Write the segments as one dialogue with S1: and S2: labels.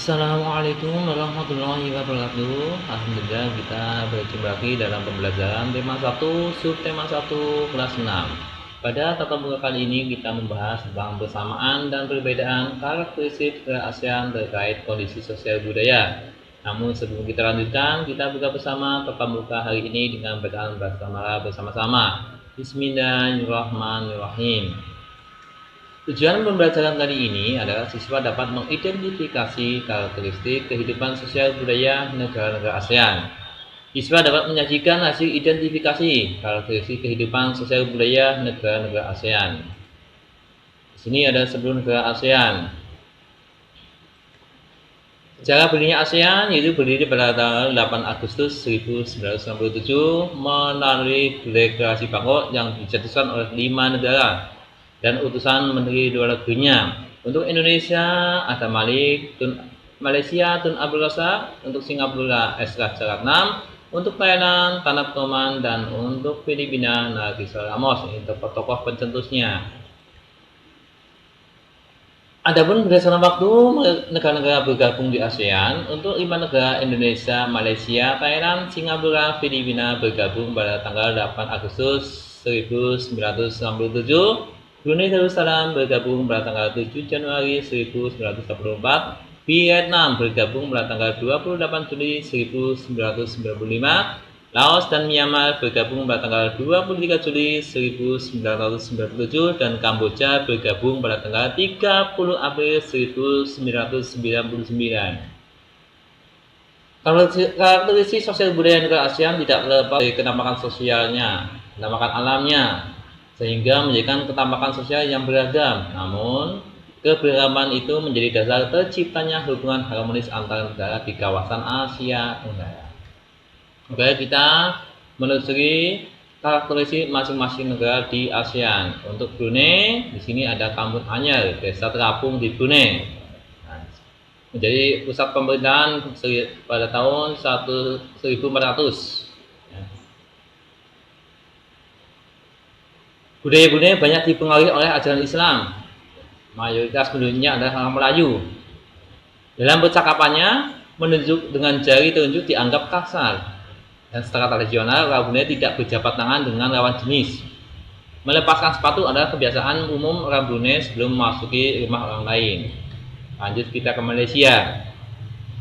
S1: Assalamualaikum warahmatullahi wabarakatuh. Alhamdulillah kita berjumpa lagi dalam pembelajaran tema 1 subtema 1 kelas 6. Pada tatap muka kali ini kita membahas tentang persamaan dan perbedaan karakteristik ASEAN terkait kondisi sosial budaya. Namun sebelum kita lanjutkan, kita buka bersama tatap muka hari ini dengan bacaan basmalah bersama-sama. Bismillahirrahmanirrahim. Tujuan pembelajaran kali ini adalah siswa dapat mengidentifikasi karakteristik kehidupan sosial budaya negara-negara ASEAN. Siswa dapat menyajikan hasil identifikasi karakteristik kehidupan sosial budaya negara-negara ASEAN. Di sini ada 10 negara ASEAN. Sejarah berdirinya ASEAN yaitu berdiri pada tanggal 8 Agustus 1997 melalui deklarasi Bangkok yang dijatuhkan oleh 5 negara dan utusan Menteri Luar Negerinya. Untuk Indonesia ada Malik, Malaysia Tun Abdul Razak, untuk Singapura S. Raja Ratnam, untuk Thailand Tanap Toman, dan untuk Filipina Nagisa Ramos. Ini tokoh-tokoh pencetusnya. Adapun berdasarkan waktu negara-negara bergabung di ASEAN, untuk 5 negara Indonesia, Malaysia, Thailand, Singapura, Filipina bergabung pada tanggal 8 Agustus 1997. Brunei Darussalam bergabung pada tanggal 7 Januari 1944, Vietnam bergabung pada tanggal 28 Juli 1995, Laos dan Myanmar bergabung pada tanggal 23 Juli 1997, dan Kamboja bergabung pada tanggal 30 April 1999. Karakteristik sosial budaya negara ASEAN tidak terlepas dari kenampakan sosialnya, kenampakan alamnya, sehingga menjadikan ketampakan sosial yang beragam. Namun, keberagaman itu menjadi dasar terciptanya hubungan harmonis antar negara di kawasan Asia Tenggara. Oke, kita menelusuri karakteristik masing-masing negara di ASEAN. Untuk Brunei, di sini ada Kampung Anyar, desa terapung di Brunei. Menjadi pusat pemerintahan pada tahun 1400. Budaya Brunei banyak dipengaruhi oleh ajaran Islam. Mayoritas penduduknya adalah orang Melayu. Dalam percakapannya, menunjuk dengan jari telunjuk dianggap kasar. Dan secara tradisional, orang Brunei tidak berjabat tangan dengan lawan jenis. Melepaskan sepatu adalah kebiasaan umum orang Brunei sebelum memasuki rumah orang lain. Lanjut kita ke Malaysia.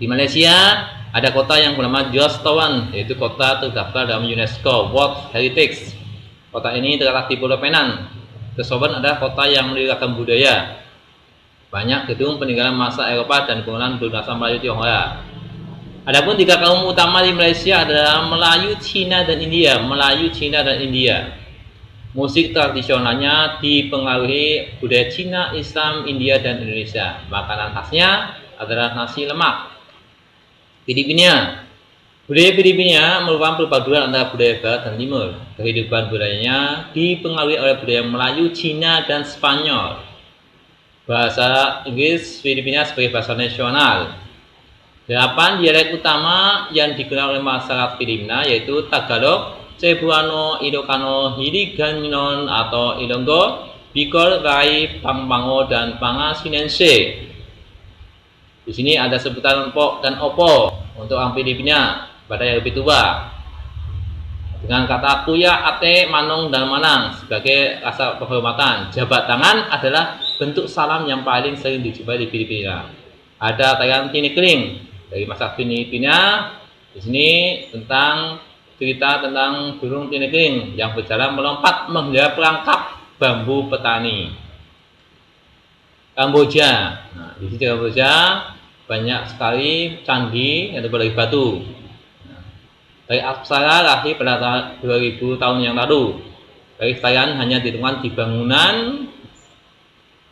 S1: Di Malaysia ada kota yang bernama Jos Towan, yaitu kota terdaftar dalam UNESCO World Heritage. Kota ini terletak di Pulau Penang. Kesoban adalah kota yang melirikkan budaya. Banyak gedung peninggalan masa Eropa dan bangunan berbahasa Melayu Tionghoa. Adapun 3 kaum utama di Malaysia adalah Melayu, Cina, dan India. Melayu, Cina, dan India. Musik tradisionalnya dipengaruhi budaya Cina, Islam, India, dan Indonesia. Makanan khasnya adalah nasi lemak. Filipina. Budaya Filipina merupakan perpaduan antara budaya Barat dan Timur. Kehidupan budayanya dipengaruhi oleh budaya Melayu, Cina, dan Spanyol. Bahasa Inggris Filipina sebagai bahasa nasional. 8 dialek utama yang digunakan oleh masyarakat Filipina yaitu Tagalog, Cebuano, Ilocano, Hiligaynon atau Ilonggo, Bicol, Rai, Pampango, dan Pangasinense. Di sini ada sebutan pok dan opo untuk orang Filipina pada yang lebih tua, dengan kata kuya, ate, manong, dan manang sebagai rasa penghormatan. Jabat tangan adalah bentuk salam yang paling sering dijumpai di Filipina. Ada tarian tinikling dari masyarakat Filipina. Di sini tentang cerita tentang burung tinikling yang berjalan melompat menghindari perangkap bambu petani. Kamboja. Nah, di sini Kamboja banyak sekali candi yang terbuat dari batu. Dari Apsara lahir pada 2000 tahun yang lalu. Dari Thailand hanya ditemukan di bangunan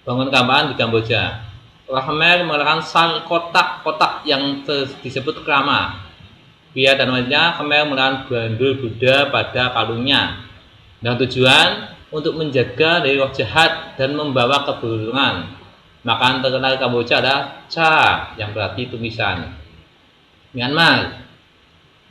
S1: tambahan di Kamboja. Khmer menggunakan sal kotak-kotak yang disebut krama. Pria dan wanita Khmer menggunakan bandul Buddha pada kalungnya. Dengan tujuan untuk menjaga dari roh jahat dan membawa keberuntungan. Makanan terkenal Kamboja adalah cha yang berarti tumisan.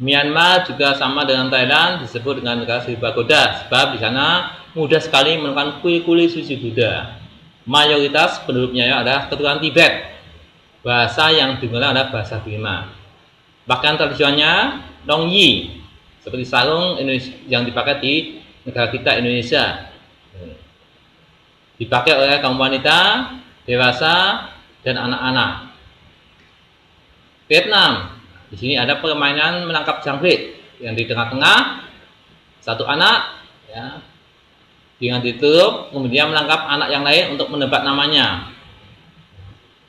S1: Myanmar juga sama dengan Thailand disebut dengan negara Sri Pagoda sebab di sana mudah sekali menemukan kuil-kuil suci Buddha. Mayoritas penduduknya adalah keturunan Tibet. Bahasa yang digunakan adalah bahasa Burma. Bahkan tradisionalnya Nongyi, seperti sarung yang dipakai di negara kita Indonesia, dipakai oleh kaum wanita, dewasa, dan anak-anak. Vietnam, di sini ada permainan menangkap jangkrik yang di tengah-tengah satu anak, ya, dengan ditutup, kemudian menangkap anak yang lain untuk menebak namanya.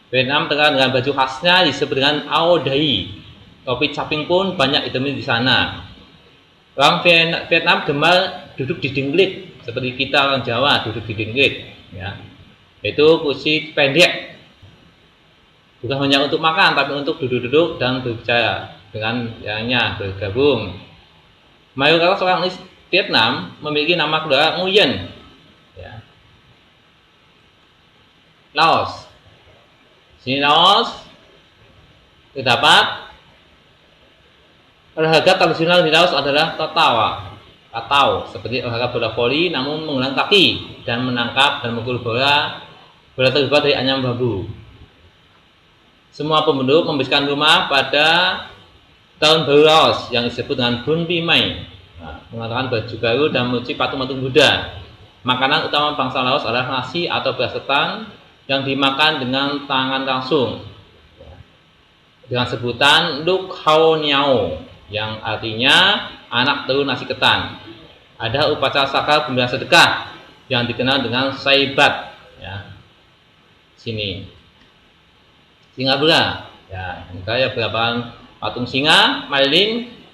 S1: Vietnam terkenal dengan baju khasnya disebut dengan Ao Dai. Topi caping pun banyak ditemui di sana. Orang Vietnam gemar duduk di dingklik, seperti kita orang Jawa duduk di dingklik, ya. Itu kursi pendek, bukan hanya untuk makan, tapi untuk duduk-duduk dan berbicara dengan yangnya bergabung. Mayoritas orang Vietnam memiliki nama keluarga Nguyen, ya. Laos, sini Laos terdapat olahraga tradisional di Laos adalah tatau, seperti olahraga bola voli namun menggunakan kaki dan menangkap dan memukul bola terbuat dari anyam bambu. Semua penduduk membersihkan rumah pada tahun baru Laos yang disebut dengan Bun Pi Mai, mengatakan baju baru dan memuji patung-patung Buddha. Makanan utama bangsa Laos adalah nasi atau beras ketan yang dimakan dengan tangan langsung dengan sebutan Luk Hao Niao, yang artinya anak telur nasi ketan. Ada upacara sakral pemberian sedekah yang dikenal dengan Saibat, ya. Sini Singapura, ya, negara berapaan patung singa.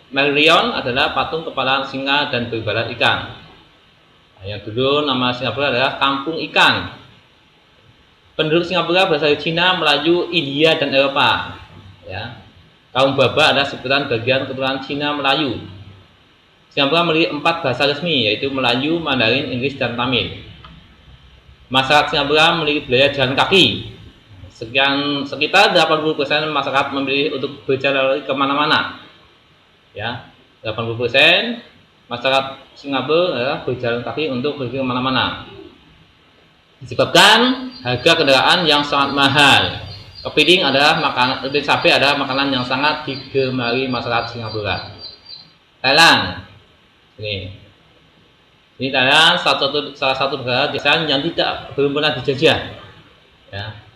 S1: Marion adalah patung kepala singa dan berbalat ikan. Nah, yang dulu nama Singapura adalah Kampung Ikan. Penduduk Singapura berasal dari Cina, Melayu, India, dan Eropa, ya. Kaum Baba adalah sebutan bagian keturunan Cina Melayu. Singapura memiliki 4 bahasa resmi, yaitu Melayu, Mandarin, Inggris, dan Tamil. Masyarakat Singapura memiliki budaya jalan kaki. Sekitar 80% masyarakat memilih untuk berjalan kemana-mana, ya. 80% masyarakat Singapura adalah berjalan kaki untuk pergi kemana-mana. Disebabkan harga kendaraan yang sangat mahal. Kepiting adalah makanan, sapi adalah makanan yang sangat digemari masyarakat Singapura. Thailand, ini Thailand salah satu negara yang belum pernah dijajah, ya.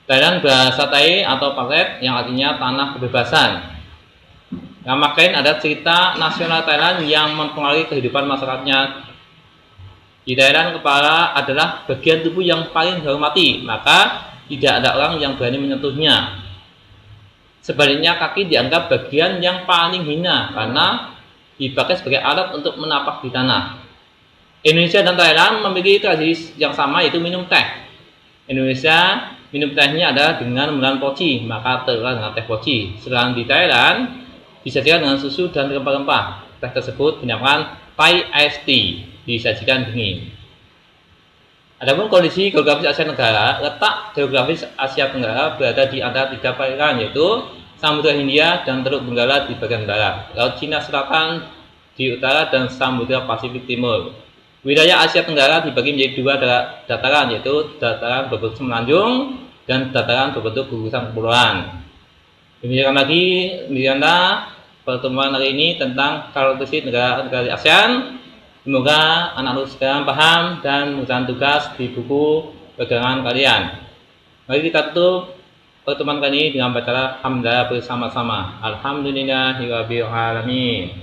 S1: Thailand bahasa Thai atau Phalet yang artinya tanah kebebasan. Nama kain ada cerita nasional Thailand yang mempengaruhi kehidupan masyarakatnya. Di Thailand, kepala adalah bagian tubuh yang paling dihormati, maka tidak ada orang yang berani menyentuhnya. Sebaliknya, kaki dianggap bagian yang paling hina karena dipakai sebagai alat untuk menapak di tanah. Indonesia dan Thailand memiliki tradisi yang sama, yaitu minum teh. Indonesia minum tehnya adalah dengan menggunakan poci, maka terkenal dengan teh poci. Sedangkan di Thailand disajikan dengan susu dan rempah-rempah. Teh tersebut dinamakan Thai Iced Tea, disajikan dingin. Adapun kondisi geografis Asia Tenggara, letak geografis Asia Tenggara berada di antara 3 perairan, yaitu Samudra Hindia dan Teluk Benggala di bagian barat, Laut Cina Selatan di utara, dan Samudra Pasifik Timur. Wilayah Asia Tenggara dibagi menjadi 2 dataran, yaitu dataran berbentuk semenanjung dan dataran berbentuk gugusan kepulauan. Demikian pertemuan hari ini tentang karakteristik negara-negara ASEAN. Semoga anak-anak sekalian paham dan mengerjakan tugas di buku pegangan kalian. Mari kita tutup pertemuan kali ini dengan baca hamdalah bersama-sama. Alhamdulillahirabbil alamin.